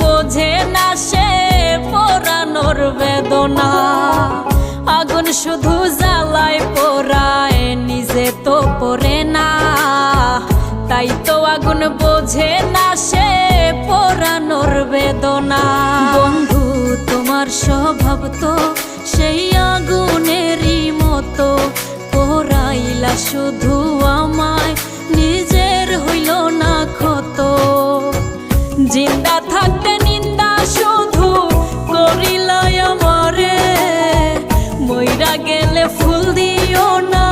বোঝে না সে পোড়ানোর বেদনা। আগুন শুধু জ্বালায় পোড়ায়, নিজে তো পড়ে না। তাই তো আগুন বোঝে না সে পোড়ানোর বেদনা। বন্ধু তোমার স্বভাব তো সেই আগুনেরই মতো, পোড়াইলা শুধু আমায়, নিজের হইল না ক্ষত। জিন্দা থাকতে নিন্দা শুধু করিলাই আমারে, মইরা গেলে ফুল দিও না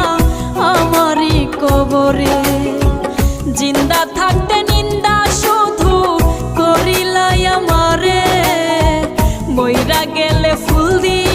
আমারই কবরে। জিন্দা থাকতে নিন্দা শুধু করিলাই আমারে, মইরা গেলে ফুল দিও